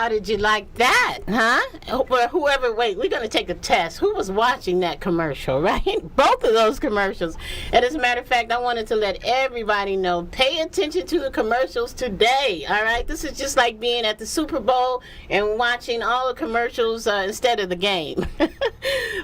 how did you like that, huh? Or whoever, wait, we're going to take a test. Who was watching that commercial, right? Both of those commercials. And as a matter of fact, I wanted to let everybody know, pay attention to the commercials today, all right? This is just like being at the Super Bowl and watching all the commercials instead of the game.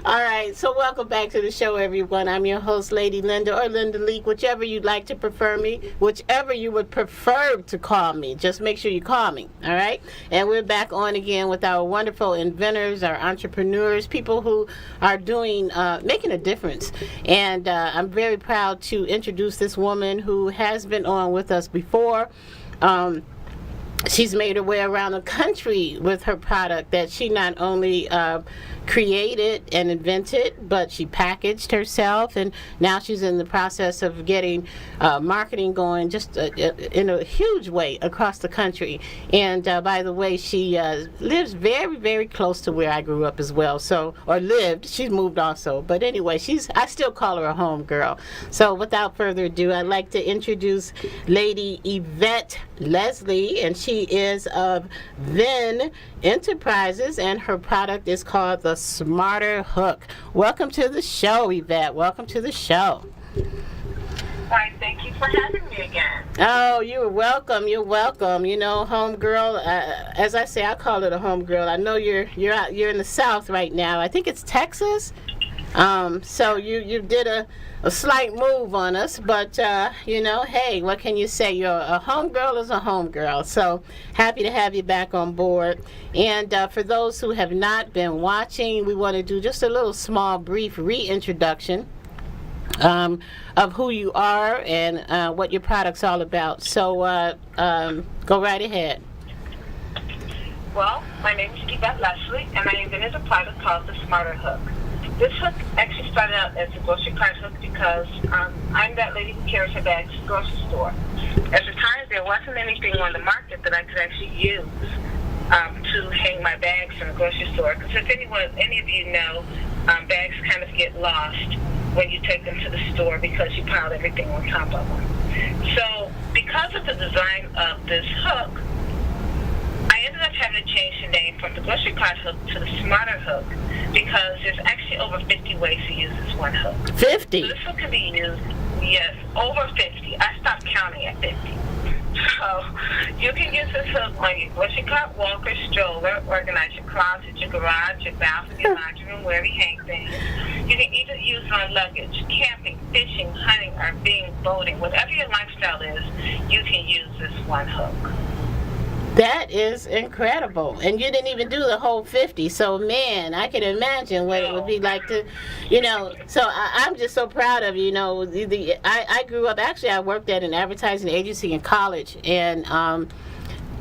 All right, so welcome back to the show, everyone. I'm your host, Lady Linda, or Linda Leak, whichever you'd like to prefer me, whichever you would prefer to call me. Just make sure you call me, all right? And we're back on again with our wonderful inventors, our entrepreneurs, people who are doing, making a difference. And I'm very proud to introduce this woman who has been on with us before. She's made her way around the country with her product that she not only created and invented, but she packaged herself, and now she's in the process of getting marketing going just in a huge way across the country. And by the way, she lives very, very close to where I grew up as well. So, or lived. She's moved also, but anyway, I still call her a home girl. So, without further ado, I'd like to introduce Lady Yvette Leslie, and she is of Then Enterprises, and her product is called the Smarter Hook. Welcome to the show, Yvette. Welcome to the show. Why, thank you for having me again. Oh, you're welcome. You're welcome. You know, homegirl. As I say, I call it a homegirl. I know you're in the South right now. I think it's Texas. So you did a slight move on us, but you know, hey, what can you say? You're a homegirl is a homegirl. So happy to have you back on board. And for those who have not been watching, we want to do just a little small, brief reintroduction of who you are and what your product's all about. So go right ahead. Well, my name is Yvette Leslie, and I invented a product called the Smarter Hook. This hook actually started out as a grocery cart hook because I'm that lady who carries her bags to the grocery store. At the time, there wasn't anything on the market that I could actually use to hang my bags in the grocery store. Because if any of you know, bags kind of get lost when you take them to the store because you piled everything on top of them. So because of the design of this hook, I ended up having to change the name from the grocery cart hook to the Smarter Hook because there's actually over 50 ways to use this one hook. 50? So this hook can be used, yes, over 50. I stopped counting at 50. So you can use this hook on your grocery cart, walker, stroller, organize your closet, your garage, your bathroom, your laundry room, wherever you hang things. You can either use it on luggage, camping, fishing, hunting, RVing, boating. Whatever your lifestyle is, you can use this one hook. That is incredible. And you didn't even do the whole 50. So, man, I can imagine what it would be like to, you know. So I'm just so proud of you. You know, I grew up, actually, I worked at an advertising agency in college. And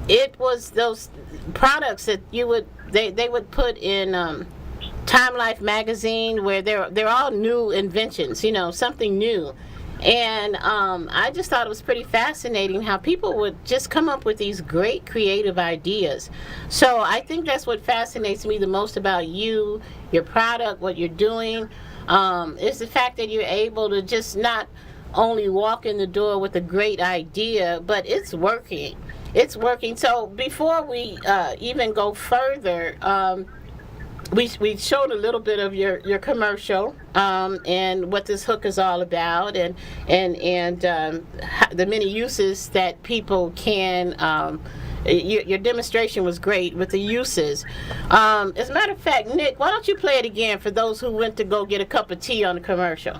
it was those products that they would put in Time Life magazine where they're all new inventions, you know, something new. And I just thought it was pretty fascinating how people would just come up with these great creative ideas. So I think that's what fascinates me the most about you, your product, what you're doing, is the fact that you're able to just not only walk in the door with a great idea, but it's working. It's working. So before we even go further, we showed a little bit of your commercial and what this hook is all about, and the many uses that people can. Your demonstration was great with the uses. As a matter of fact, Nick, why don't you play it again for those who went to go get a cup of tea on the commercial?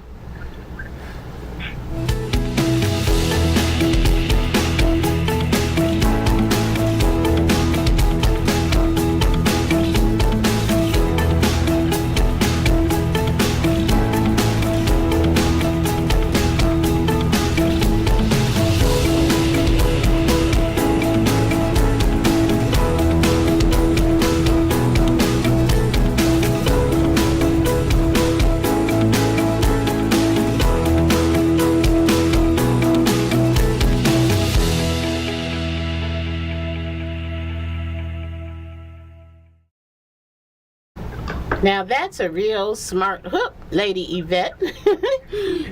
Now that's a real smart hook, Lady Yvette.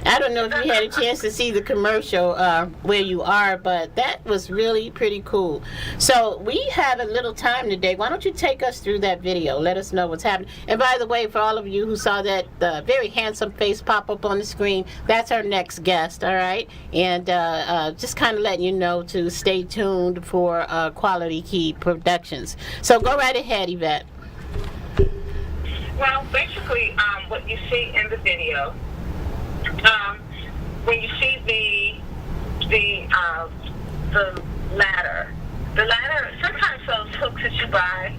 I don't know if you had a chance to see the commercial where you are, but that was really pretty cool. So we have a little time today. Why don't you take us through that video? Let us know what's happening. And by the way, for all of you who saw that very handsome face pop up on the screen, that's our next guest, all right? And just kind of letting you know to stay tuned for Quality Key Productions. So go right ahead, Yvette. Well, basically, what you see in the video, when you see the ladder, sometimes those hooks that you buy,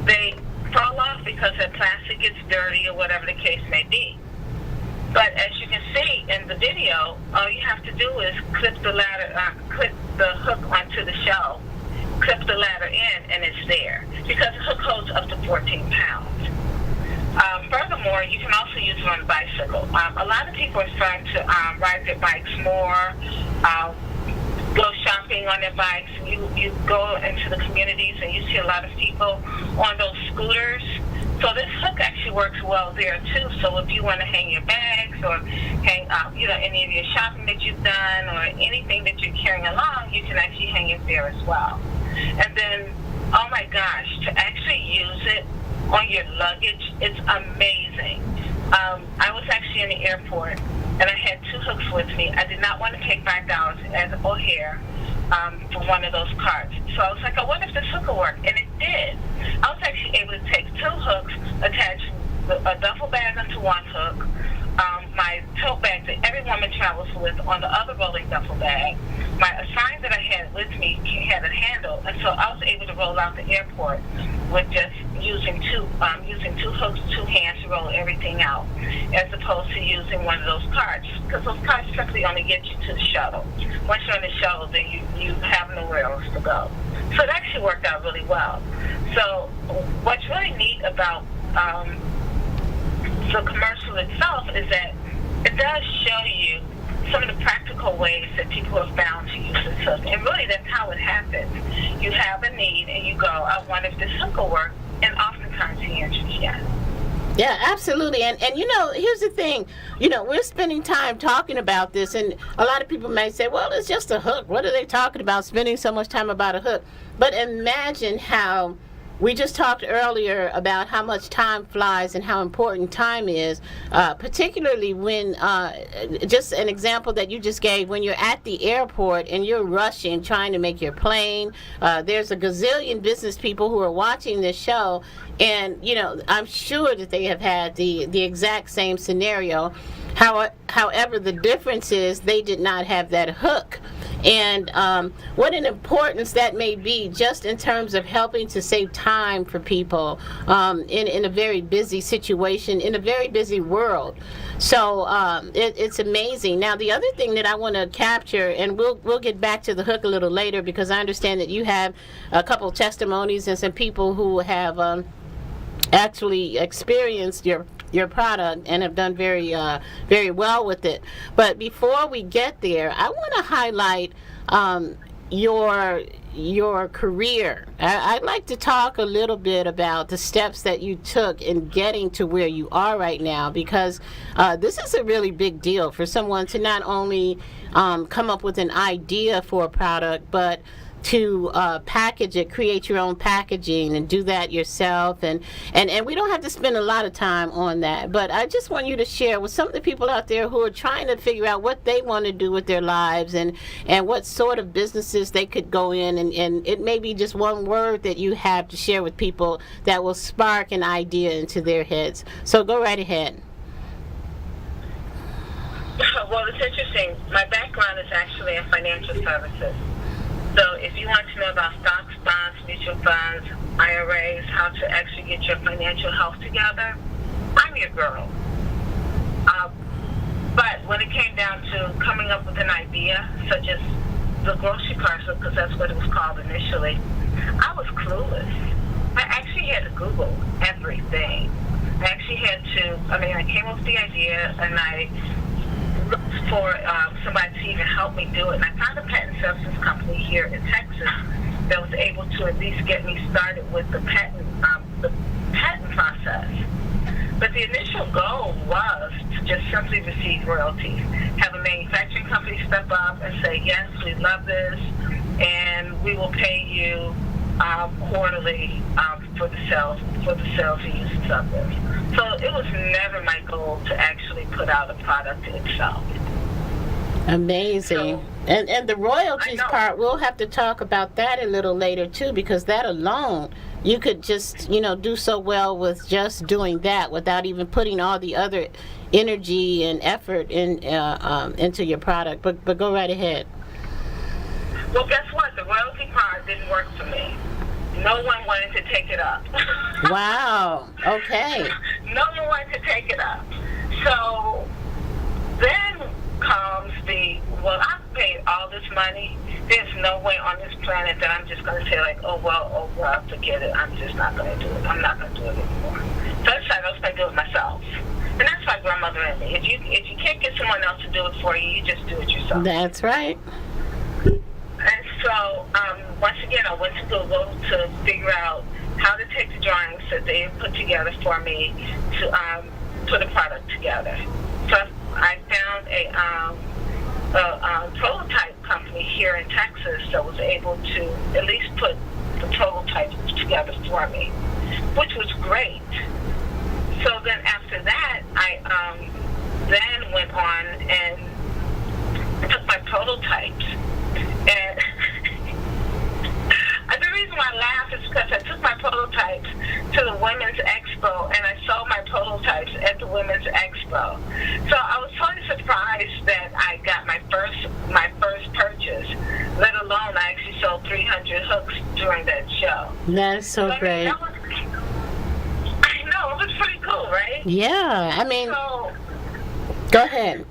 they fall off because the plastic gets dirty or whatever the case may be. But as you can see in the video, all you have to do is clip the hook onto the shelf, clip the ladder in, and it's there, because the hook holds up to 14 pounds. Furthermore, you can also use it on a bicycle. A lot of people are starting to ride their bikes more, go shopping on their bikes. You go into the communities and you see a lot of people on those scooters. So this hook actually works well there too. So if you want to hang your bags or hang any of your shopping that you've done or anything that you're carrying along, you can actually hang it there as well. And then, oh my gosh, to actually use it on your luggage, it's amazing. I was actually in the airport and I had 2 hooks with me. I did not want to pay $5 as O'Hare for one of those carts. So I was like, I wonder if this hook will work, and it did. I was actually able to take 2 hooks, attach a duffel bag onto one hook, my tote bag that every woman travels with on the other rolling duffel bag. My sign that I had with me had a handle, and so I was able to roll out the airport with just using two hooks, 2 hands to roll everything out, as opposed to using one of those carts, because those carts simply only get you to the shuttle. Once you're on the shuttle, then you have nowhere else to go. So it actually worked out really well. So what's really neat about the commercial itself is that it does show you some of the practical ways that people have found to use this hook. And really, that's how it happens. You have a need, and you go, I wonder if this hook will work, and oftentimes the answer is yes. Yeah, absolutely. And here's the thing. We're spending time talking about this, and a lot of people may say, well, it's just a hook. What are they talking about, spending so much time about a hook? But imagine how we just talked earlier about how much time flies and how important time is, particularly when, just an example that you just gave, when you're at the airport and you're rushing, trying to make your plane. There's a gazillion business people who are watching this show, and, I'm sure that they have had the exact same scenario. However, the difference is they did not have that hook. And what an importance that may be just in terms of helping to save time for people in a very busy situation, in a very busy world. So it's amazing. Now, the other thing that I want to capture, and we'll get back to the hook a little later, because I understand that you have a couple testimonies and some people who have actually experienced your product and have done very well with it. But before we get there, I want to highlight your career. I'd like to talk a little bit about the steps that you took in getting to where you are right now, because this is a really big deal for someone to not only come up with an idea for a product, but to package it, create your own packaging, and do that yourself. And we don't have to spend a lot of time on that, but I just want you to share with some of the people out there who are trying to figure out what they want to do with their lives and what sort of businesses they could go in, and it may be just one word that you have to share with people that will spark an idea into their heads. So go right ahead. Well, it's interesting. My background is actually in financial services. So if you want to know about stocks, bonds, mutual funds, IRAs, how to actually get your financial health together, I'm your girl. But when it came down to coming up with an idea, such as the grocery cart, because that's what it was called initially, I was clueless. I actually had to Google everything. I came up with the idea, and I looked for somebody to even help me do it. And I found a patent services company here in Texas that was able to at least get me started with the patent process. But the initial goal was to just simply receive royalties. Have a manufacturing company step up and say, yes, we love this, and we will pay you quarterly for the sales and uses of this. So it was never my goal to actually put out a product itself. Amazing. So, and the royalties part, we'll have to talk about that a little later too, because that alone, you could just, do so well with just doing that without even putting all the other energy and effort into your product. But go right ahead. Well, guess what? The royalty part didn't work for me. No one wanted to take it up. Wow. Okay. No one wanted to take it up. So then comes I've paid all this money. There's no way on this planet that I'm just going to say like, oh well, forget it. I'm just not going to do it. I'm not going to do it anymore. So I decided I was going to do it myself. And that's my grandmother and me. If you can't get someone else to do it for you, you just do it yourself. That's right. And so, once again, I went to Google to figure out how to take the drawings that they had put together for me to put a product together. So I found a prototype company here in Texas that was able to at least put the prototype together for me, which was great. So then after that, I then went on and took my prototypes. And the reason why I laugh is because I took my prototypes to the Women's Expo, and I sold my prototypes at the Women's Expo. So I was totally surprised that I got my first purchase, let alone I actually sold 300 hooks during that show. That's so great. I know, it was pretty cool, right? Yeah, I mean, So, go ahead.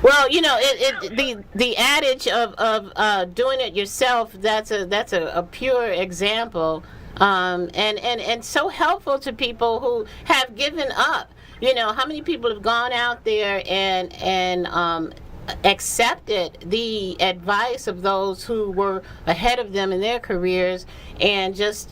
Well, the adage of doing it yourself, that's a pure example, and so helpful to people who have given up. How many people have gone out there and accepted the advice of those who were ahead of them in their careers and just,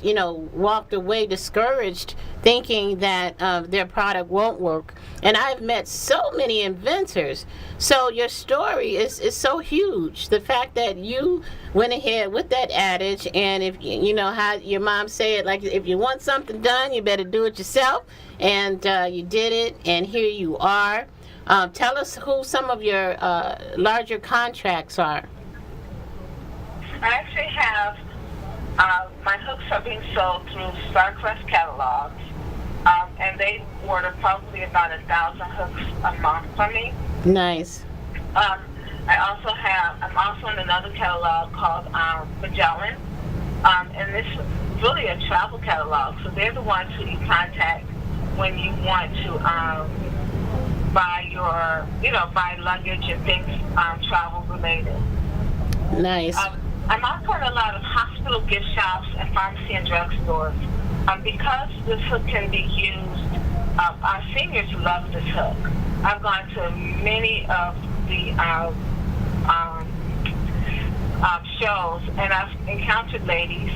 walked away discouraged, thinking that their product won't work. And I've met so many inventors. So your story is so huge. The fact that you went ahead with that adage, and if how your mom said, like, if you want something done, you better do it yourself. And you did it, and here you are. Tell us who some of your larger contracts are. I actually have, my hooks are being sold through StarQuest catalogs, and they order probably about 1,000 hooks a month from me. Nice. I'm also in another catalog called Magellan, and this is really a travel catalog, so they're the ones who you contact when you want to buy luggage and things travel related. Nice. I'm also in a lot of hospital gift shops and pharmacy and drugstores. Because this hook can be used, our seniors love this hook. I've gone to many of the shows, and I've encountered ladies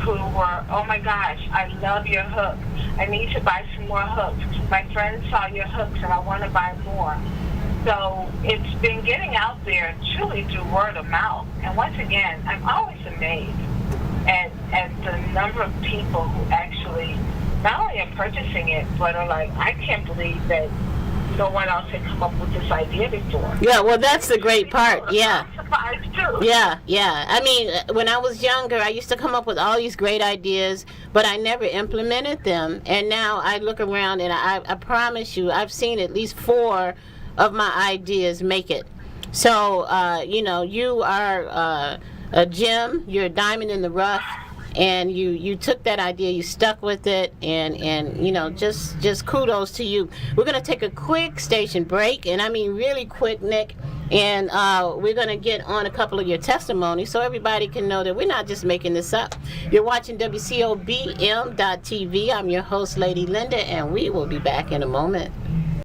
who were, oh my gosh, I love your hook. I need to buy some more hooks. My friend saw your hooks and I want to buy more. So it's been getting out there truly through word of mouth. And once again, I'm always amazed at the number of people who actually not only are purchasing it, but are like, I can't believe that no one else had come up with this idea before. Yeah, well, that's the great part. Yeah. I'm surprised too. Yeah. I mean, when I was younger, I used to come up with all these great ideas, but I never implemented them. And now I look around, and I promise you, I've seen at least 4 of my ideas make it. So, you are a gem. You're a diamond in the rough. And you took that idea, you stuck with it, and just kudos to you. We're going to take a quick station break, and I mean really quick, Nick, and we're going to get on a couple of your testimonies so everybody can know that we're not just making this up. You're watching WCOBM.TV. I'm your host, Lady Linda, and we will be back in a moment.